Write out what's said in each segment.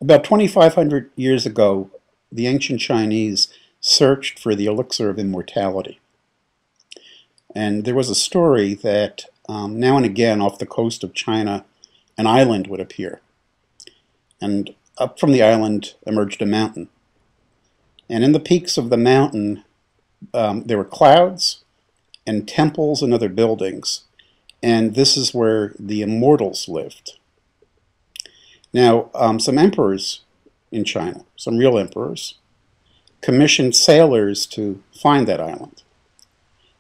About 2,500 years ago, the ancient Chinese searched for the elixir of immortality. And there was a story that now and again off the coast of China, an island would appear. And up from the island emerged a mountain. And in the peaks of the mountain, there were clouds and temples and other buildings. And this is where the immortals lived. Now, some emperors in China, some real emperors, commissioned sailors to find that island,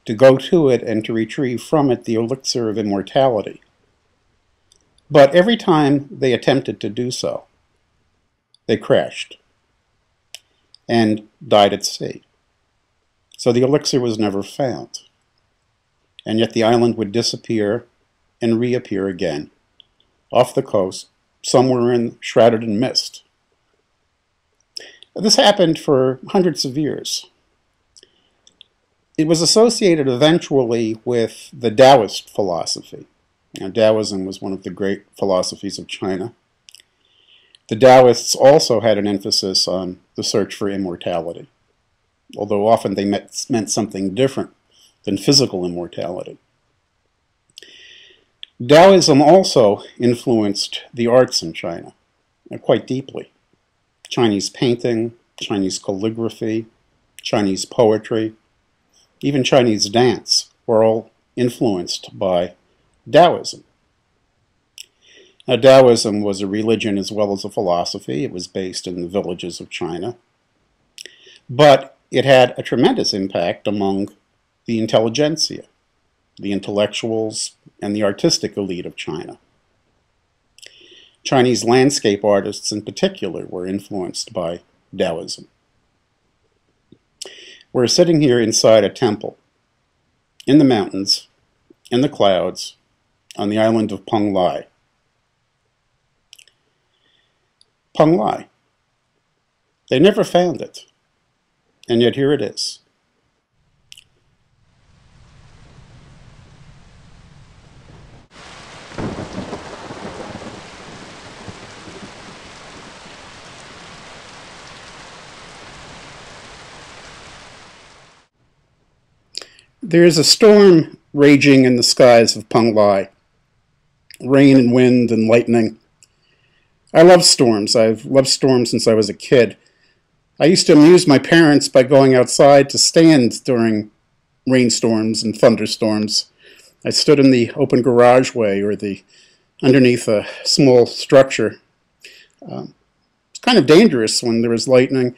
to go to it and to retrieve from it the elixir of immortality. But every time they attempted to do so, they crashed and died at sea. So the elixir was never found. And yet the island would disappear and reappear again off the coast, somewhere shrouded in mist. This happened for hundreds of years. It was associated eventually with the Taoist philosophy. Now, Taoism was one of the great philosophies of China. The Taoists also had an emphasis on the search for immortality, although often they meant something different than physical immortality. Taoism also influenced the arts in China quite deeply. Chinese painting, Chinese calligraphy, Chinese poetry, even Chinese dance were all influenced by Taoism. Now, Taoism was a religion as well as a philosophy. It was based in the villages of China. But it had a tremendous impact among the intelligentsia, the intellectuals, and the artistic elite of China. Chinese landscape artists in particular were influenced by Taoism. We're sitting here inside a temple, in the mountains, in the clouds, on the island of Penglai. Penglai. They never found it, and yet here it is. There is a storm raging in the skies of Penglai. Rain and wind and lightning. I love storms. I've loved storms since I was a kid. I used to amuse my parents by going outside to stand during rainstorms and thunderstorms. I stood in the open garageway or underneath a small structure. It's kind of dangerous when there is lightning.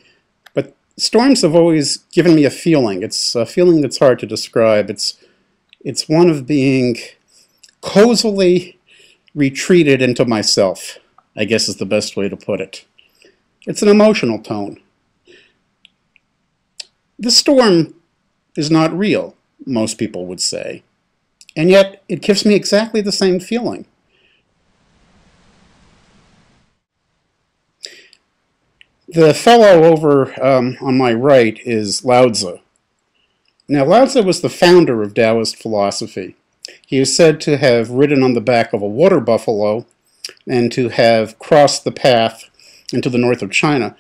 Storms have always given me a feeling. It's a feeling that's hard to describe. It's one of being cozily retreated into myself, I guess is the best way to put it. It's an emotional tone. This storm is not real, most people would say, and yet it gives me exactly the same feeling. The fellow over on my right is Lao Tzu. Now, Lao Tzu was the founder of Taoist philosophy. He is said to have ridden on the back of a water buffalo and to have crossed the path into the north of China.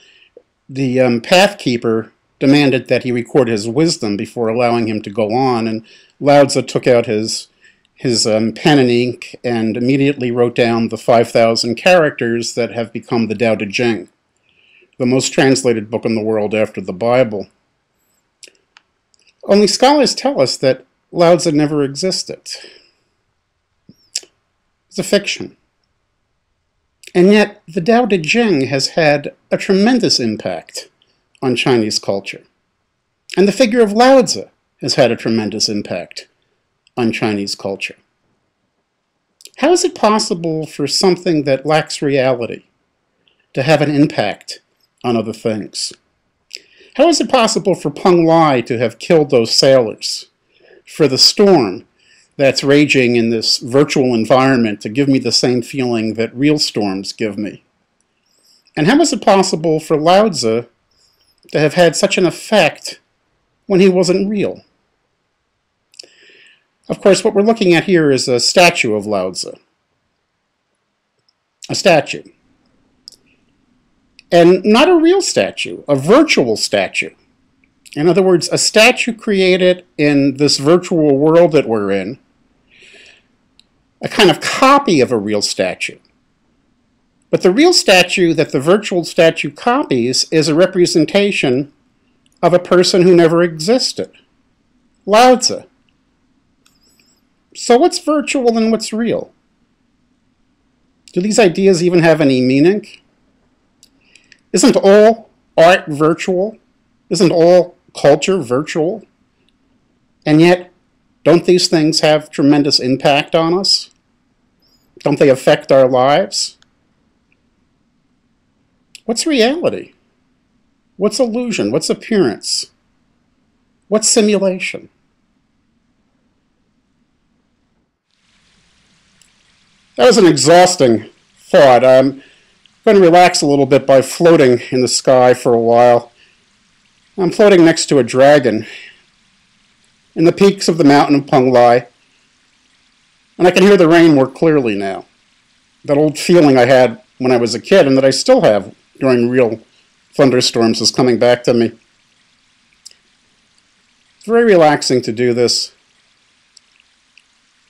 The path keeper demanded that he record his wisdom before allowing him to go on, and Lao Tzu took out his pen and ink and immediately wrote down the 5,000 characters that have become the Tao Te Ching, the most translated book in the world after the Bible. Only scholars tell us that Lao Tzu never existed. It's a fiction. And yet, the Tao Te Ching has had a tremendous impact on Chinese culture. And the figure of Lao Tzu has had a tremendous impact on Chinese culture. How is it possible for something that lacks reality to have an impact on other things? How is it possible for Penglai to have killed those sailors, for the storm that's raging in this virtual environment to give me the same feeling that real storms give me? And how is it possible for Lao Tzu to have had such an effect when he wasn't real? Of course, what we're looking at here is a statue of Lao Tzu. A statue. And not a real statue, a virtual statue. In other words, a statue created in this virtual world that we're in, a kind of copy of a real statue. But the real statue that the virtual statue copies is a representation of a person who never existed, Lao Tzu. So what's virtual and what's real? Do these ideas even have any meaning? Isn't all art virtual? Isn't all culture virtual? And yet, don't these things have tremendous impact on us? Don't they affect our lives? What's reality? What's illusion? What's appearance? What's simulation? That was an exhausting thought. I'm going to relax a little bit by floating in the sky for a while. I'm floating next to a dragon in the peaks of the mountain of Penglai, and I can hear the rain more clearly now. That old feeling I had when I was a kid and that I still have during real thunderstorms is coming back to me. It's very relaxing to do this.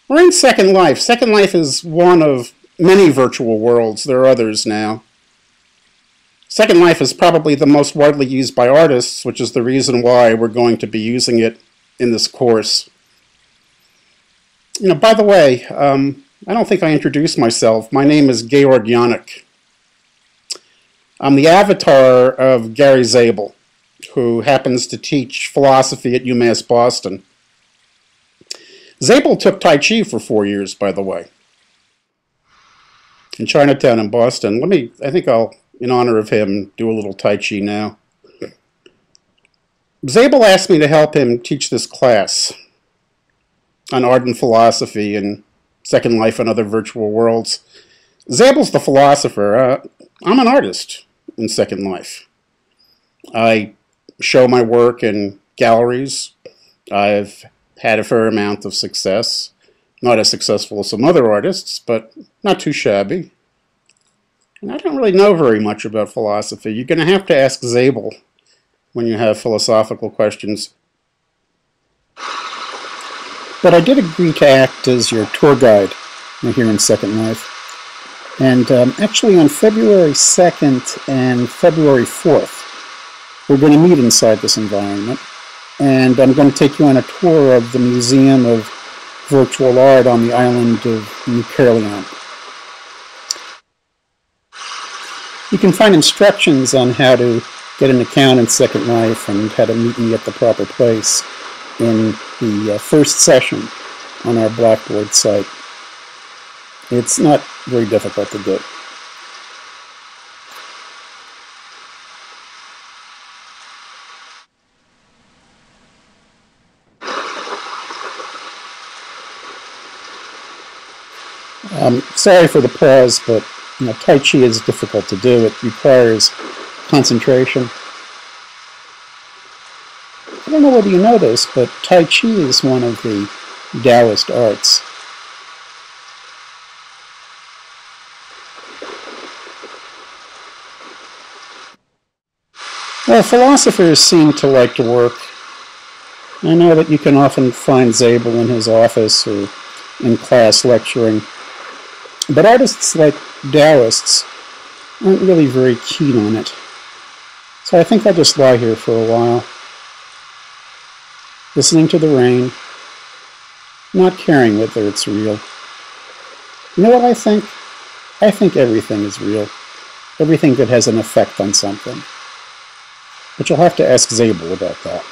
We're in Second Life. Second Life is one of many virtual worlds. There are others now. Second Life is probably the most widely used by artists, which is the reason why we're going to be using it in this course. You know, by the way, I don't think I introduced myself. My name is Georg Janik. I'm the avatar of Gary Zabel, who happens to teach philosophy at UMass Boston. Zabel took Tai Chi for 4 years, by the way, in Chinatown in Boston. I think I'll, in honor of him, do a little Tai Chi now. Zabel asked me to help him teach this class on art and philosophy and Second Life and other virtual worlds. Zabel's the philosopher. I'm an artist in Second Life. I show my work in galleries. I've had a fair amount of success. Not as successful as some other artists, but not too shabby. And I don't really know very much about philosophy. You're going to have to ask Zabel when you have philosophical questions. But I did agree to act as your tour guide here in Second Life. And actually on February 2nd and February 4th, we're going to meet inside this environment. And I'm going to take you on a tour of the Museum of Virtual Art on the island of New Caerleon. You can find instructions on how to get an account in Second Life and how to meet me at the proper place in the first session on our Blackboard site. It's not very difficult to do. Sorry for the pause, but Tai Chi is difficult to do. It requires concentration. I don't know whether you know this, but Tai Chi is one of the Taoist arts. Well, philosophers seem to like to work. I know that you can often find Zabel in his office or in class lecturing. But artists like Taoists aren't really very keen on it. So I think I'll just lie here for a while, listening to the rain, not caring whether it's real. You know what I think? I think everything is real. Everything that has an effect on something. But you'll have to ask Zabel about that.